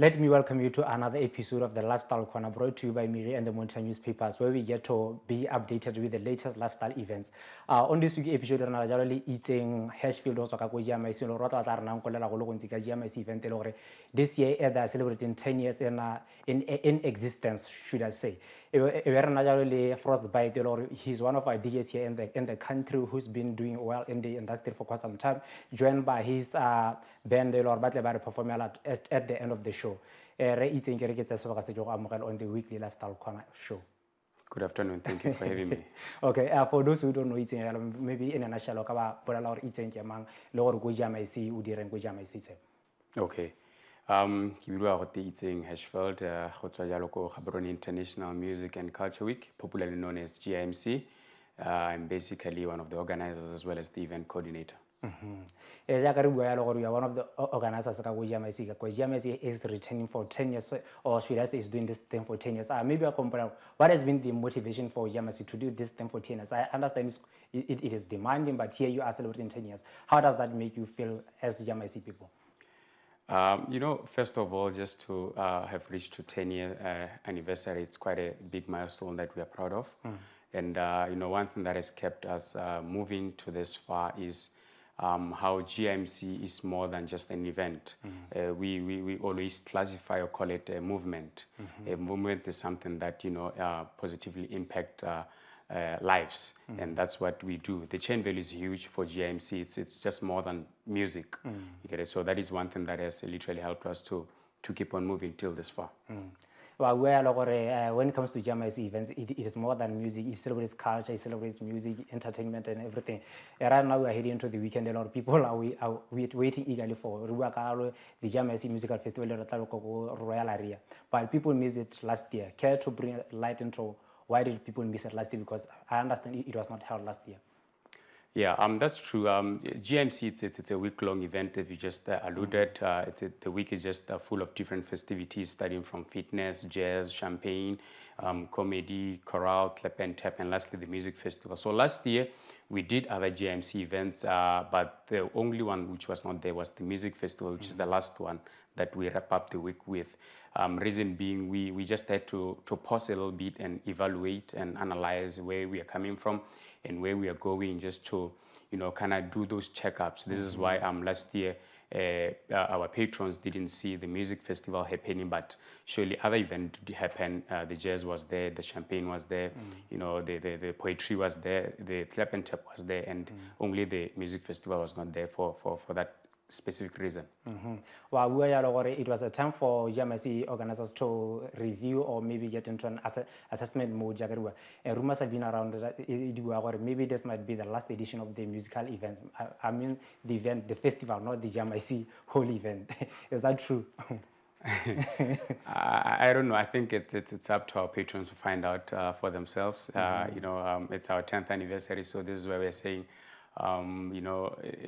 Let me welcome you to another episode of the Lifestyle Corner, brought to you by Miri and the Monitor newspapers, where we get to be updated with the latest lifestyle events. On this week's episode, we're generally Itseng Hirschfeldt also ka GIMC lo rata tla rena nkolela go le gontsi ka GIMC event le gore this year they're celebrating 10 years in existence, should I say. Frostbite, he's one of our DJs here in the country who's been doing well in the industry for quite some time, joined by his band performing at the end of the show. On the weekly Lifestyle Corner show. Good afternoon. Thank you for having me. Okay, for those who don't know Itseng, maybe in a nutshell, Okay. Ke bua go Itseng Hirschfeldt, go tswa jalo ko Gaborone International Music and Culture Week, popularly known as GIMC. I'm basically one of the organizers as well as the event coordinator. You are one of the organizers of GIMC. GIMC is returning for 10 years, or should I say, is doing this thing for 10 years. Maybe I compare what has been the motivation for GIMC to do this thing for 10 years. I understand it is demanding, but here you are celebrating 10 years. How does that make you feel as GIMC people? First of all, just to have reached to 10-year anniversary, it's quite a big milestone that we are proud of. And, one thing that has kept us moving to this far is how GIMC is more than just an event. We always classify or call it a movement. A movement is something that, positively impact lives, and that's what we do. The chain value is huge for GIMC. It's just more than music. You get it? So that is one thing that has literally helped us to keep on moving till this far. Well, when it comes to GIMC events, it is more than music. It celebrates culture, it celebrates music, entertainment, and everything. Right now, we are heading into the weekend. A lot of people are waiting eagerly for the GIMC Musical Festival in the Royal area. But people missed it last year. Care to bring light into why did people miss it last year? Because I understand it was not held last year. Yeah, that's true. GIMC, it's a week-long event, as you just alluded. The week is just full of different festivities, starting from fitness, jazz, champagne, comedy, chorale, clap and tap, and lastly, the music festival. So last year, we did other GIMC events, but the only one which was not there was the music festival, which is the last one that we wrap up the week with. Reason being, we just had to pause a little bit and evaluate and analyze where we are coming from and where we are going, just to, kind of do those checkups. This is why last year our patrons didn't see the music festival happening, but surely other events did happen. The jazz was there, the champagne was there, the poetry was there, the clap and tap was there, and only the music festival was not there for that specific reason. Well, it was a time for GIMC organizers to review or maybe get into an assessment mode. Rumors have been around that maybe this might be the last edition of the musical event. I mean, the event, the festival, not the GIMC whole event. Is that true? I don't know. I think it's up to our patrons to find out for themselves. It's our 10th anniversary, so this is where we're saying,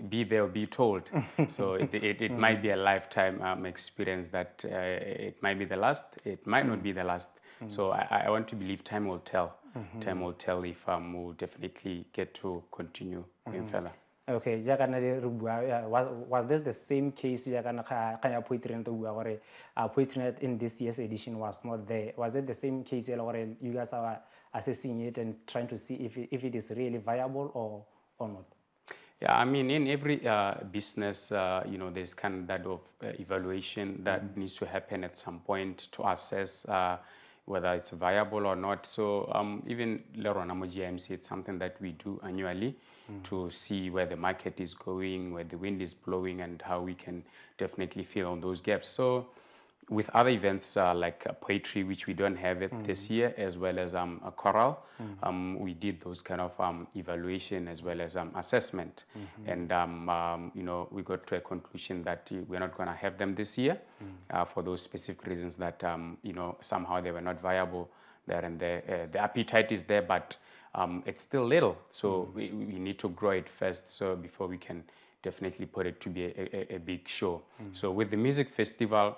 be there or be told. So it might be a lifetime experience that it might be the last, it might not be the last. So I want to believe time will tell. Time will tell if we'll definitely get to continue going further. Okay, was this the same case? Poetry in this year's edition was not there. Was it the same case? You guys are assessing it and trying to see if it is really viable or not? Yeah, I mean, in every business, there's kind of that of evaluation that needs to happen at some point to assess whether it's viable or not. So even later on GIMC, it's something that we do annually to see where the market is going, where the wind is blowing, and how we can definitely fill on those gaps. So with other events like poetry, which we don't have it this year, as well as a chorale, we did those kind of evaluation as well as assessment. And, we got to a conclusion that we're not going to have them this year for those specific reasons that, somehow they were not viable there and there. The appetite is there, but it's still little. So we need to grow it first, so before we can definitely put it to be a big show. So with the music festival,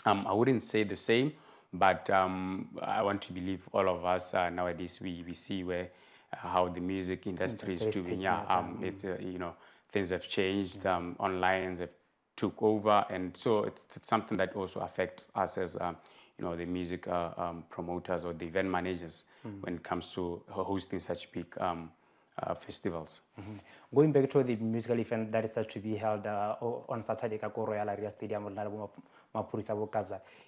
I wouldn't say the same, but I want to believe all of us nowadays we see where how the music industry is doing. It's things have changed. Online have took over, and so it's something that also affects us as the music promoters or the event managers when it comes to hosting such big festivals. Going back to the musical event that is set to be held on Saturday at Royal Area Stadium,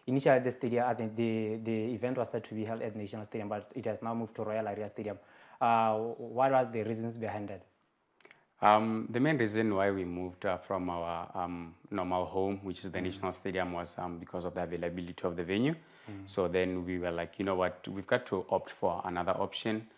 initially the stadium, I think the event was set to be held at National Stadium, but it has now moved to Royal Area Stadium. What was the reasons behind that? The main reason why we moved from our normal home, which is the National Stadium, was because of the availability of the venue. So then we were like, you know what, we've got to opt for another option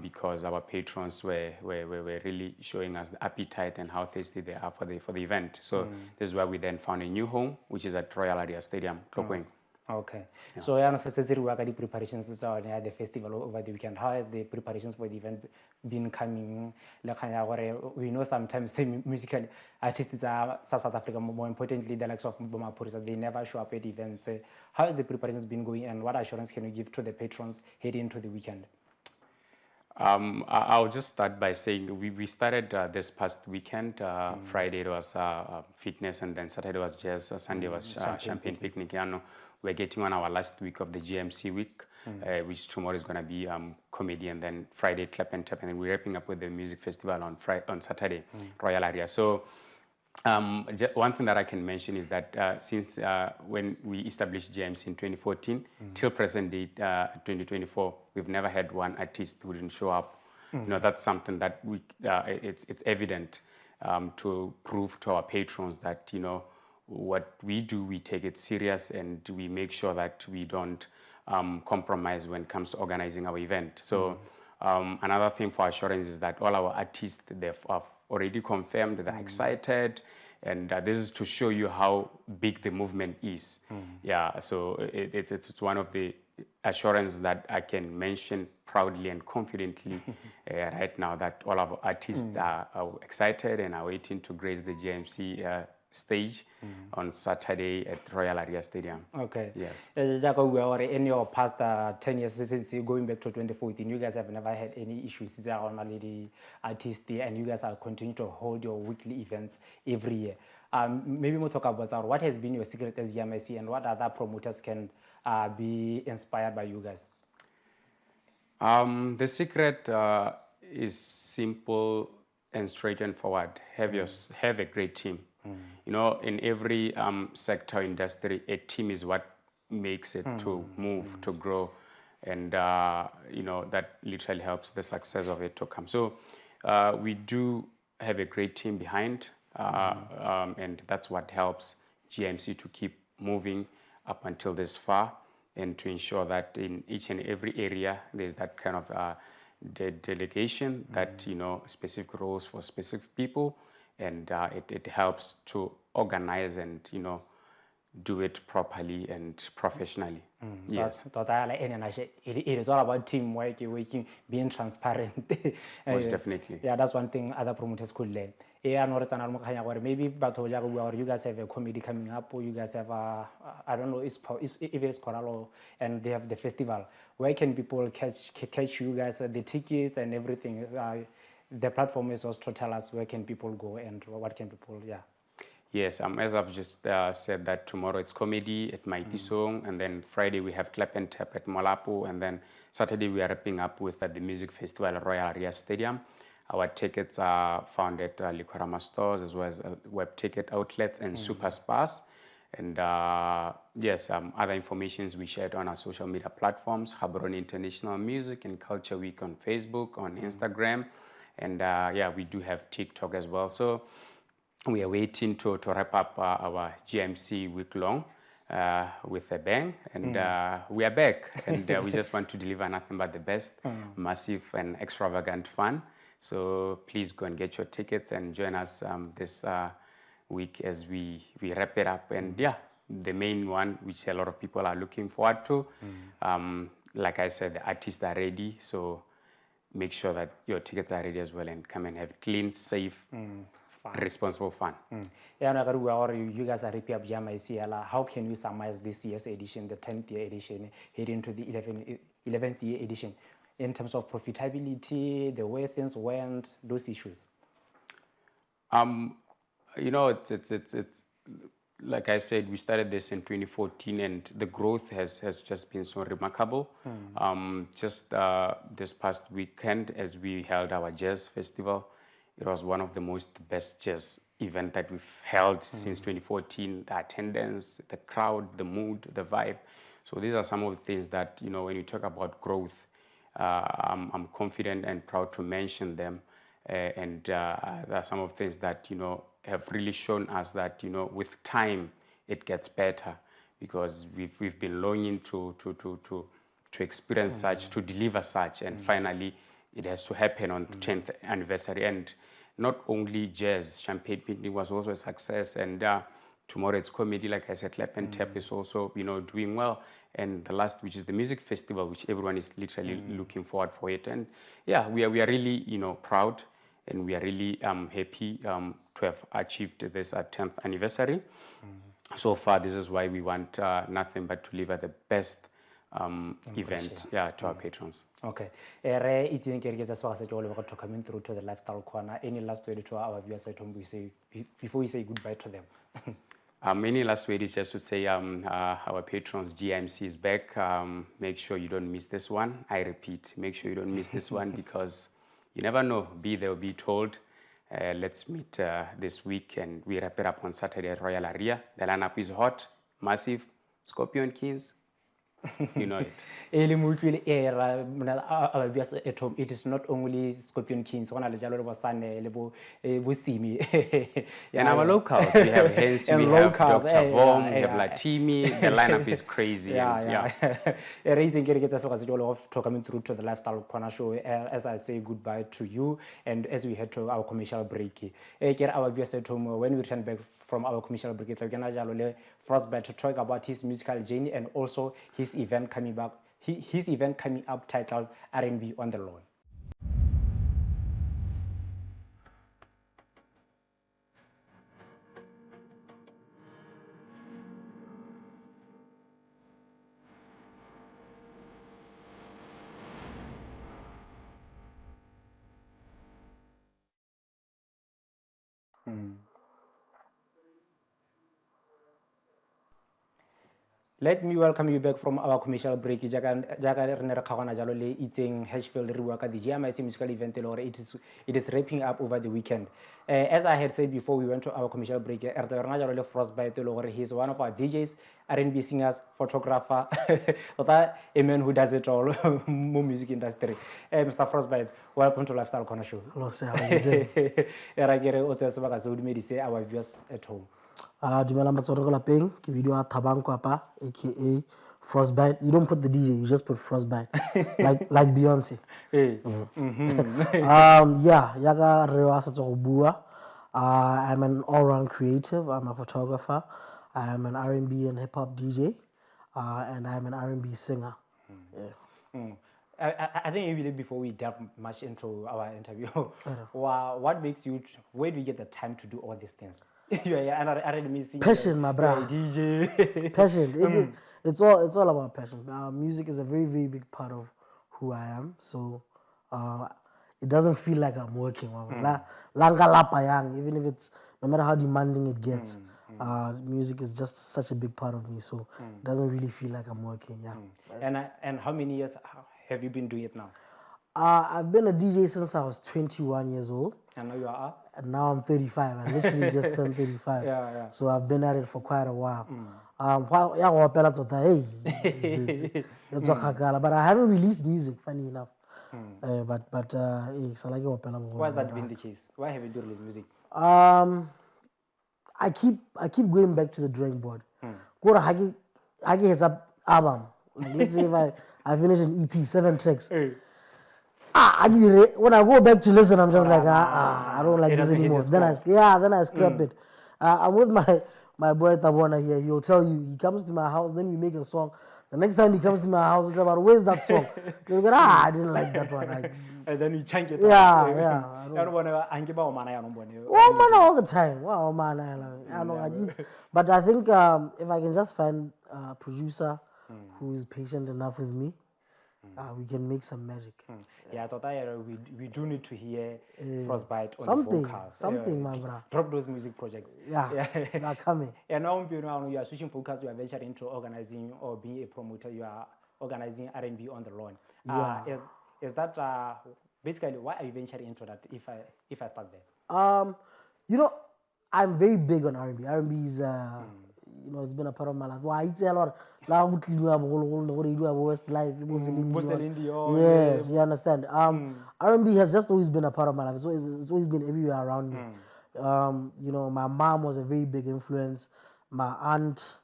because our patrons were really showing us the appetite and how thirsty they are for the event. So this is why we then found a new home, which is at Royal Area Stadium, Clockering. Okay. Yeah. So, the preparations at the festival over the weekend. How has the preparations for the event been coming? We know sometimes musical artists are South Africa, more importantly, the likes of Mboma, they never show up at events. How has the preparations been going, and what assurance can you give to the patrons heading into the weekend? I'll just start by saying we started this past weekend. Friday it was fitness, and then Saturday was jazz, Sunday was champagne picnic. We're getting on our last week of the GMC week, which tomorrow is going to be comedy, and then Friday clap and tap, and then we're wrapping up with the music festival on Saturday, Royal Area. So one thing that I can mention is that since when we established GIMC in 2014 till present date 2024, we've never had one artist who didn't show up. That's something that it's evident to prove to our patrons that what we do, we take it serious, and we make sure that we don't compromise when it comes to organizing our event. So another thing for assurance is that all our artists, they've already confirmed they're excited, and this is to show you how big the movement is. Yeah, so it's one of the assurance that I can mention proudly and confidently right now, that all of our artists are excited and are waiting to grace the GMC stage on Saturday at Royal Area Stadium. Okay. Yes. In your past 10 years, since going back to 2014, you guys have never had any issues on the artist, and you guys are continuing to hold your weekly events every year. Maybe we'll talk about what has been your secret as GMC, and what other promoters can be inspired by you guys. The secret is simple and straightforward. Have a great team. In every sector industry, a team is what makes it to move, to grow, and that literally helps the success of it to come. So we do have a great team behind, and that's what helps GIMC to keep moving up until this far, and to ensure that in each and every area there's that kind of delegation, that specific roles for specific people, and it helps to organize and do it properly and professionally. Yes. It is all about teamwork, working, being transparent. Most definitely. Yeah, that's one thing other promoters could learn. Maybe you guys have a comedy coming up, or you guys have I don't know, if it's Coralo and they have the festival. Where can people catch you guys, the tickets and everything? The platform is also to tell us where can people go and what can people, Yes, as I've just said, that tomorrow it's comedy at Mighty Song, and then Friday we have Clap and Tap at Molapo, and then Saturday we are wrapping up with the music festival at Royal Area Stadium. Our tickets are found at Likorama stores, as well as web ticket outlets and Super Spas. And yes, other informations we shared on our social media platforms, Gaborone International Music and Culture Week on Facebook, on Instagram, and we do have TikTok as well. So we are waiting to wrap up our GMC week long with a bang, and we are back, and we just want to deliver nothing but the best, massive and extravagant fun. So please go and get your tickets and join us this week as we wrap it up. And the main one, which a lot of people are looking forward to, like I said, the artists are ready, so make sure that your tickets are ready as well, and come and have clean, safe, responsible fun. You guys are happy up GIMC. How can you summarize this year's edition, the 10th year edition, heading to the 11th year edition, in terms of profitability, the way things went, those issues? It's like I said, we started this in 2014, and the growth has just been so remarkable. Just this past weekend, as we held our jazz festival, it was one of the best jazz event that we've held since 2014. The attendance, the crowd, the mood, the vibe. So these are some of the things that, you know, when you talk about growth, I'm confident and proud to mention them. And there are some of the things that, you know, have really shown us that, you know, with time it gets better, because we've been longing to experience such, to deliver such, and finally it has to happen on the 10th anniversary. And not only jazz, Champagne Picnic was also a success, and tomorrow it's comedy, like I said, Lap and Tap is also, you know, doing well. And the last, which is the music festival, which everyone is literally looking forward for it. And yeah, we are really, you know, proud, and we are really happy to have achieved this 10th anniversary. So far, this is why we want nothing but to deliver the best event, to our patrons. Okay. Itseng Hirschfeldt coming through to the lifestyle corner. Any last word to our viewers at home before we say goodbye to them? Any last word is just to say our patrons, GIMC is back. Make sure you don't miss this one. I repeat, make sure you don't miss this one, because you never know, be there or be told. Let's meet this week, and we wrap it up on Saturday at Royal Area. The lineup is hot, massive, Scorpion Kings. You know it. At home, it is not only Scorpion Kings. And our locals, we have Hensi, we have Dr. Vom, we have Latimi. The lineup is crazy. Raising coming through to the Lifestyle Corner show. As I say goodbye to you, and as we head to our commercial break, our viewers at home, when we return back from our commercial break, we're going Frostbite to talk about his musical journey and also his event coming back. His event coming up titled RnB on the Lawn. Let me welcome you back from our commercial break. Itseng Hirschfeldt, the GIMC musical event, it is wrapping up over the weekend. As I had said before we went to our commercial break, Frostbite, he's one of our DJs, RnB singers, photographer, a man who does it all, more music industry. Mr. Frostbite, welcome to Lifestyle Corner Show. Hello, sir. How are you doing? Our viewers at home. Dumela Matsoro lapeng ke video a Thabang Kwapa aka Frostbite. You don't put the DJ, you just put Frostbite. like Beyonce. Yaga rewa sa go bua. I'm an all-round creative. I'm a photographer. I'm an R&B and hip hop DJ. And I'm an R&B singer. I think maybe before we delve much into our interview, what makes you, where do you get the time to do all these things? Passion, my brother. DJ. Passion. It's all about passion. Music is a very, very big part of who I am. So it doesn't feel like I'm working. Even if it's, no matter how demanding it gets, music is just such a big part of me. So it doesn't really feel like I'm working. And how many years have you been doing it now? I've been a DJ since I was 21 years old. And now you are? And now I'm 35. I literally just turned 35. So I've been at it for quite a while. But I haven't released music, funny enough. Why has that been the case? Why have you done release music? I keep going back to the drawing board. Hagi has an album. Like, let's say if I finish an EP, 7 tracks. When I go back to listen, I'm just like, I don't like this anymore. Then I scrap it. I'm with my boy Tabona here. He'll tell you, he comes to my house, then we make a song. The next time he comes to my house, it's about, where's that song? He'll go, I didn't like that one. And then you chunk it. I don't want to all the time. Wow, man. But I think if I can just find a producer who is patient enough with me, we can make some magic. Yeah, I thought we do need to hear Frostbite on Something, the vocals. something, my bro. Drop those music projects. Yeah, they're coming. And now you are switching focus. You are venturing into organizing or being a promoter. You are organizing RnB on the lawn. Is that basically why are you venturing into that? If I start there. You know, I'm very big on RnB. RnB is you know, it's been a part of my life. Why it's a lot. Westlife, yes, you understand. RnB has just always been a part of my life. It's always been everywhere around me. You know, my mom was a very big influence. My aunt,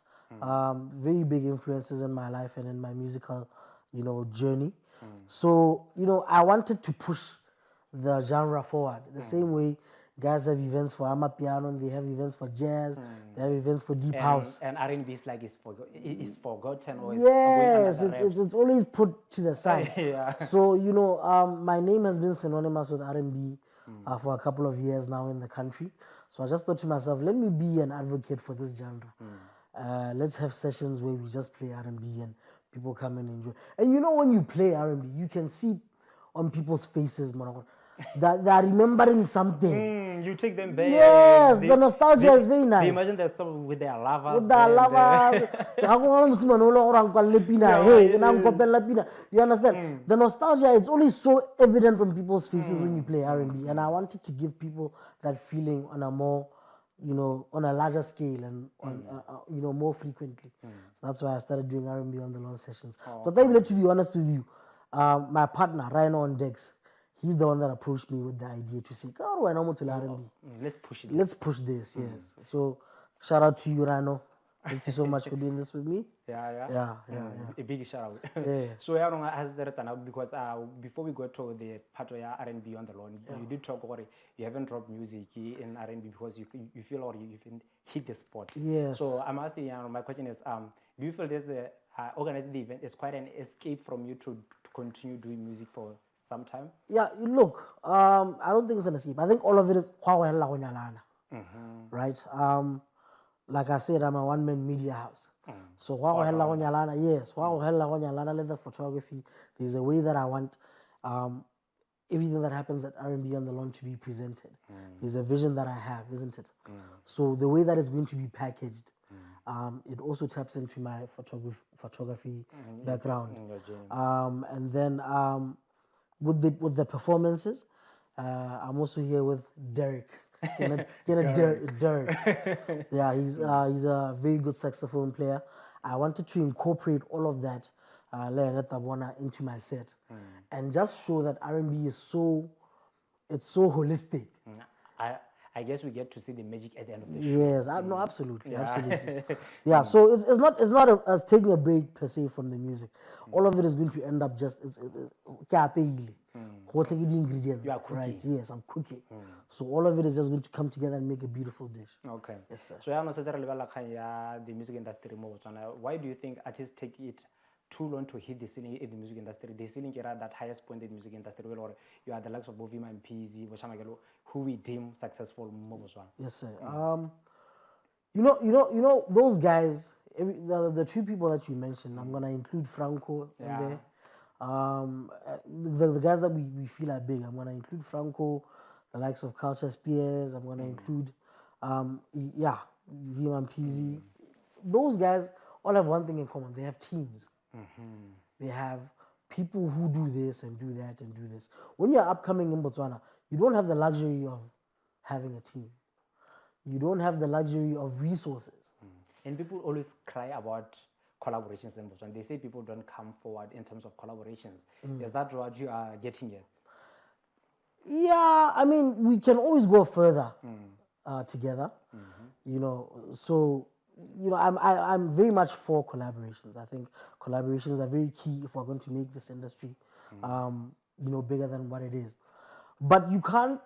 very big influences in my life and in my musical, you know, journey. So, you know, I wanted to push the genre forward the same way. Guys have events for amapiano, they have events for jazz, they have events for deep house. And RnB is like it's forgotten or yes, it's always put to the side. Yeah. So, you know, my name has been synonymous with RnB for a couple of years now in the country. So I just thought to myself, let me be an advocate for this genre. Let's have sessions where we just play RnB and people come and enjoy. And you know, when you play RnB, you can see on people's faces, that they are remembering something. You take them back. Yes, the nostalgia is very nice. They imagine there's some with their lovers. With their lovers. You understand? The nostalgia, it's always so evident on people's faces when you play RnB. And I wanted to give people that feeling on a more, you know, on a larger scale and on, you know, more frequently. So that's why I started doing RnB on the lawn sessions. But to be honest with you, my partner, Rhino on Dex, he's the one that approached me with the idea to say, "Oh, why not to RnB? Let's push it. Let's push this." Yes. So shout out to you, Rhino. Thank you so much for doing this with me. Yeah. A big shout out. Yeah. So I don't know as because before we go to the part of RnB on the lawn, you did talk about it. You haven't dropped music in RnB because you feel or you even hit the spot. Yes. So I'm asking, my question is, do you feel there's organizing the event is quite an escape from you to continue doing music for some time? Yeah, look, I don't think it's an escape. I think all of it is right? Like I said, I'm a one-man media house. So yes, leather photography. There's a way that I want everything that happens at RnB on the lawn to be presented. There's a vision that I have, isn't it? So the way that it's going to be packaged, it also taps into my photography background. And then with the performances, I'm also here with Derek. Derek. Yeah, he's a very good saxophone player. I wanted to incorporate all of that into my set and just show that RnB is so holistic. I guess we get to see the magic at the end of the show. Yes, no, absolutely. Yeah, so it's not us taking a break per se from the music. All of it is going to end up just ingredients. You are cooking. Right? Yes, I'm cooking. So all of it is just going to come together and make a beautiful dish. Okay. Yes, sir. So the music industry more. Why do you think artists take it too long to hit the ceiling in the music industry? The ceiling is at that highest point in the music industry, or you are the likes of Bovima and PZ, who we deem successful. Yes, sir. You know those guys. The two people that you mentioned, I'm gonna include Franco in there. The guys that we feel are big, I'm gonna include Franco, the likes of Culture Spears. I'm gonna include, Bovima and PZ. Those guys all have one thing in common: they have teams. They have people who do this and do that and do this. When you're upcoming in Botswana, you don't have the luxury of having a team. You don't have the luxury of resources. And people always cry about collaborations in Botswana. They say people don't come forward in terms of collaborations. Is that what you are getting at? Yeah, I mean, we can always go further together. You know, so you know, I'm very much for collaborations. I think collaborations are very key if we're going to make this industry, you know, bigger than what it is. But you can't,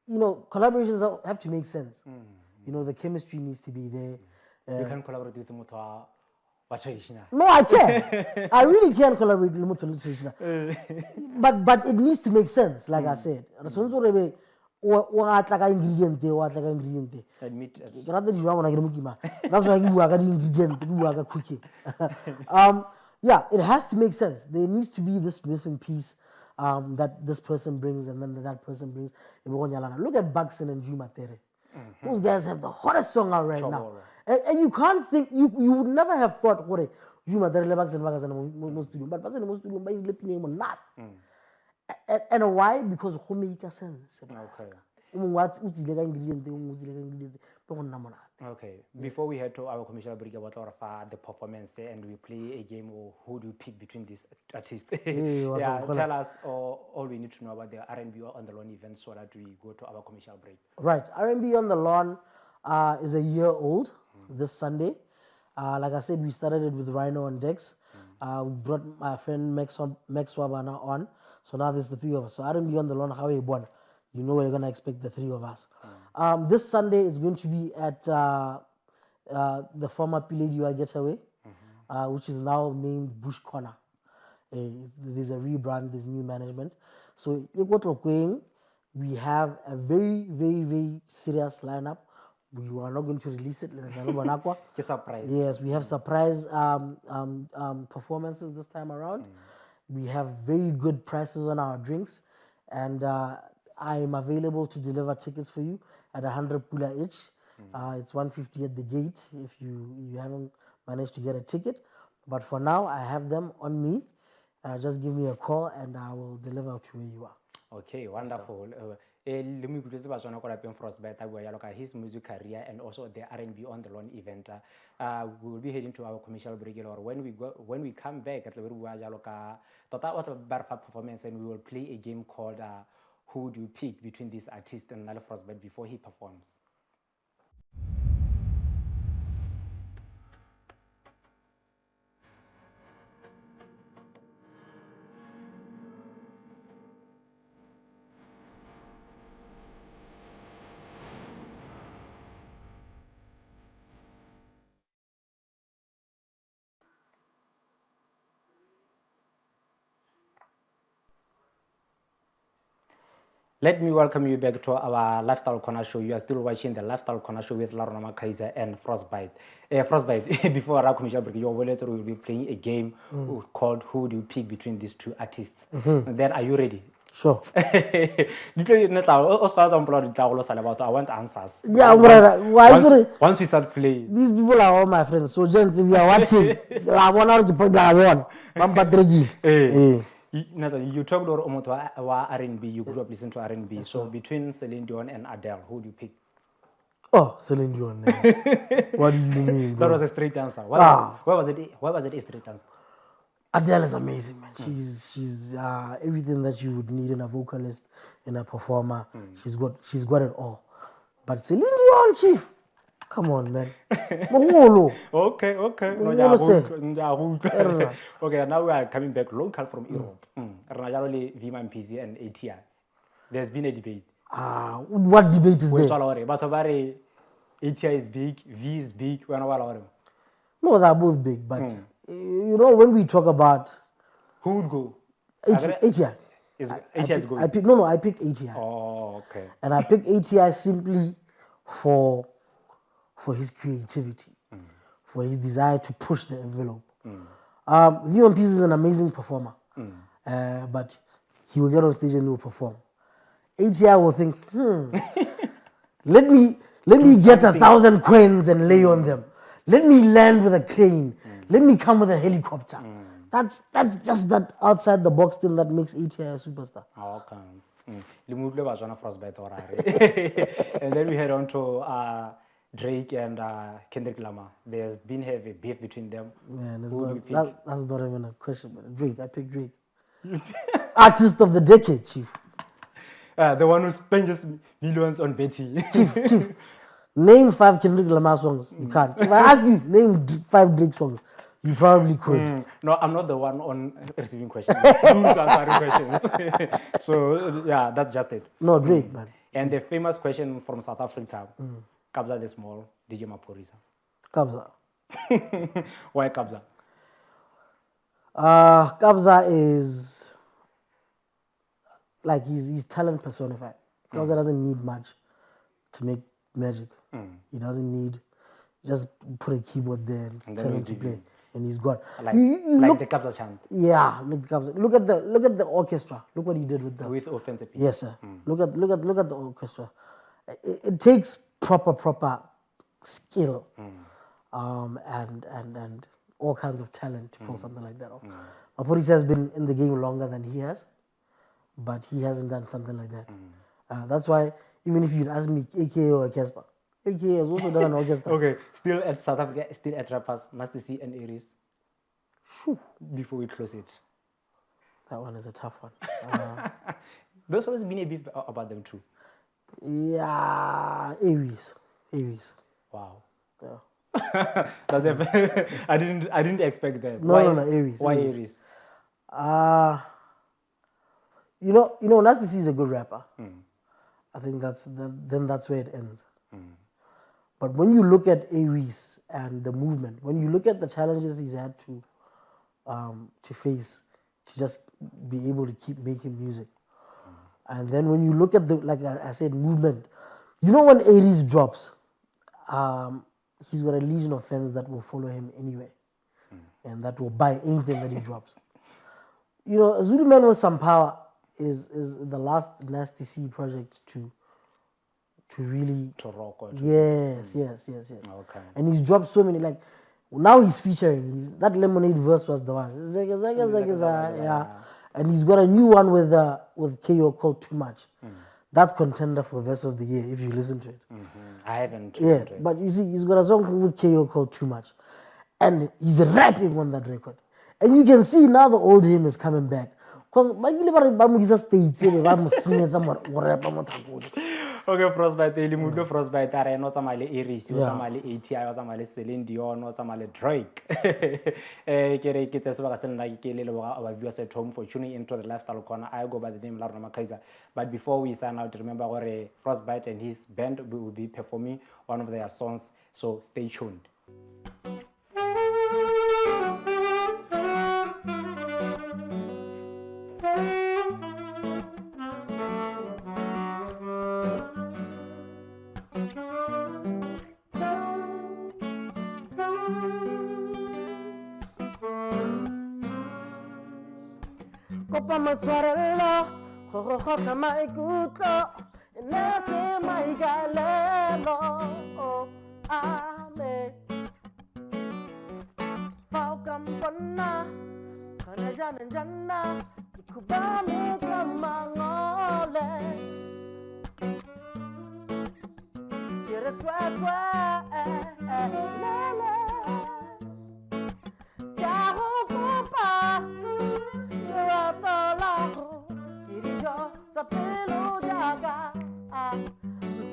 you know, collaborations have to make sense. You know, the chemistry needs to be there. You can collaborate with Mutwa. No, I can. I really can collaborate with traditional. But it needs to make sense, like I said. Ingredient. Admit. That's why I give cooking. Yeah, it has to make sense. There needs to be this missing piece that this person brings and then that person brings. Look at Buxton and Juma Tere. Those guys have the hottest song out right now. And you can't think, you would never have thought, Juma Tere, Buxton, but Buxton was doing my name or not. And why? Because home makes sense. Okay. Okay. Before we head to our commercial break, about the performance and we play a game of who do you pick between these artists. Tell us all we need to know about the RnB on the Lawn event so that we go to our commercial break. Right. RnB on the Lawn is a year old this Sunday. Like I said, we started it with Rhino and Dex. We brought my friend Max Wabana on. So now there's the three of us. So RnB on the Lawn, how we born. You know you're going to expect the three of us. This Sunday it's going to be at the former Piledua Getaway, which is now named Bush Corner. There's a rebrand, there's new management. So we have a very, very, very serious lineup. We are not going to release it. It's a surprise. Yes, we have surprise performances this time around. We have very good prices on our drinks, and I am available to deliver tickets for you at 100 pula each. It's 150 at the gate if you haven't managed to get a ticket. But for now, I have them on me. Just give me a call and I will deliver to where you are. Okay, wonderful. Let me put Frostbite, his music career and also the RnB on the Lawn event. We will be heading to our commercial break, or when we come back at the performance, and we will play a game called who do you pick between this artist and Frostbite before he performs. Let me welcome you back to our Lifestyle Corner show. You are still watching the Lifestyle Corner show with Larona Kaiser and Frostbite. Frostbite, before our commercial break, your village will be playing a game called Who Do You Pick Between These Two Artists. Then, are you ready? Sure. I want answers. Yeah, brother. Once we start playing. These people are all my friends. So, gents, if you are watching, you talked about RnB, you grew up listening to RnB. So between Celine Dion and Adele, who do you pick? Oh, Celine Dion. What do you mean, bro? That was a straight answer. Why was it a straight answer? Adele is amazing, man. She's everything that you would need in a vocalist, in a performer. She's got it all. But Celine Dion, chief. Come on, man. Okay. Okay, now we are coming back local from Europe. GIMC and ATI. There's been a debate. What debate is there? But ATI is big, V is big. No, they're both big, but you know, when we talk about who would go? ATI. ATI is going. I pick ATI. Oh, okay. And I pick ATI simply for his creativity, for his desire to push the envelope. GIMC is an amazing performer, but he will get on stage and he will perform. ATI will think, let me get 1,000 coins and lay on them. Let me land with a crane. Let me come with a helicopter. That's just that outside the box thing that makes ATI a superstar. Okay. And then we head on to Drake and Kendrick Lamar. There's been a beef between them. Yeah, that's not even a question. But Drake, I pick Drake. Artist of the decade, chief. The one who spends millions on Betty. Chief. Name 5 Kendrick Lamar songs. You can't. If I ask you, name 5 Drake songs, you probably could. No, I'm not the one on receiving questions. Who's answering questions? So, yeah, that's just it. No, Drake, man. And the famous question from South Africa, Kabza the Small, DJ Maphorisa. Kabza. Why Kabza? Kabza is like he's talent personified. Kabza doesn't need much to make magic. He doesn't need just put a keyboard there and tell him to play. and he's gone. Like, You like look, the Kabza chant yeah, look at the orchestra. Look what he did with the. with offensive piece. Yes, sir. Look at the orchestra. It takes proper skill, and all kinds of talent to pull something like that off. Maphorisa has been in the game longer than he has, but he hasn't done something like that. That's why even if you'd ask me, AKA or Casper, AKA has also done an orchestra. Okay, still at South Africa, still at rappers, Master C and Aries. Phew, Before we close it, that one is a tough one. there's always been a beef about them too. Yeah, Aries. Wow. Yeah. That's a, I didn't expect that. No, Aries. Why Aries. Aries? You know, Nasty C is a good rapper. I think that's where it ends. But when you look at Aries and the movement, when you look at the challenges he's had to face, to just be able to keep making music, and then when you look at the, like I said, movement, you know, when Aries drops, he's got a legion of fans that will follow him anyway, and that will buy anything that he drops. You know, a Zulu Man with Some Power is the last Nasty C project to really To rock or yes. Okay. And he's dropped so many, like now he's featuring. That Lemonade verse was the one. Yeah. And he's got a new one with KO called Too Much. That's contender for verse of the year if you listen to it. I haven't. Yeah, but you see, he's got a song with KO called Too Much, and he's rapping on that record. And you can see now the old him is coming back. Because okay, Frostbite, the Frostbite, I know some Aries, some ATI, some Celine Dion, or some Drake. Our viewers at home for tuning into the Lifestyle Corner. I go by the name Larna Kaiser. But before we sign out, remember where Frostbite and his band will be performing one of their songs. So stay tuned. Kopa matshwarelo go gogotla maikutlo ene se maikalelo ame fa o ka mpona gona jana ikubame ka mangole kere tswatswa lele ya go kopa Sapelo jaga,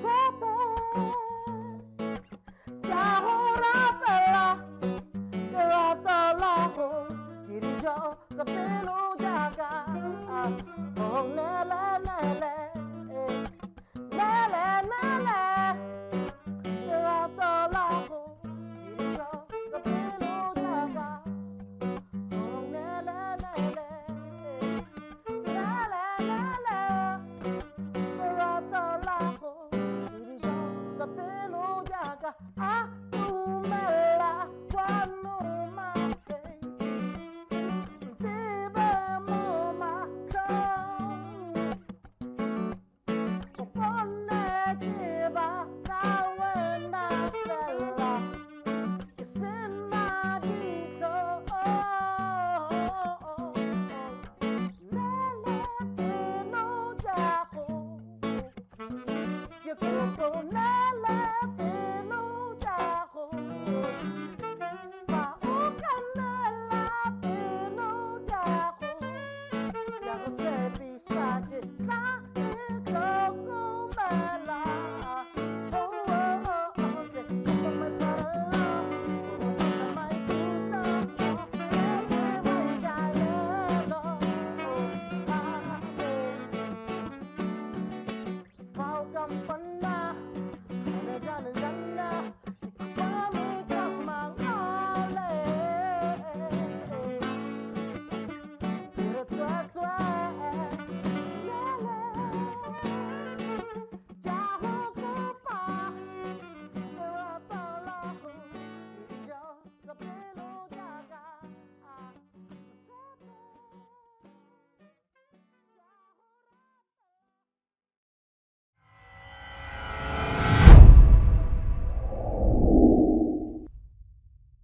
sape, jahora pela, kerata laho, kirijo sapelo jaga, oh ne.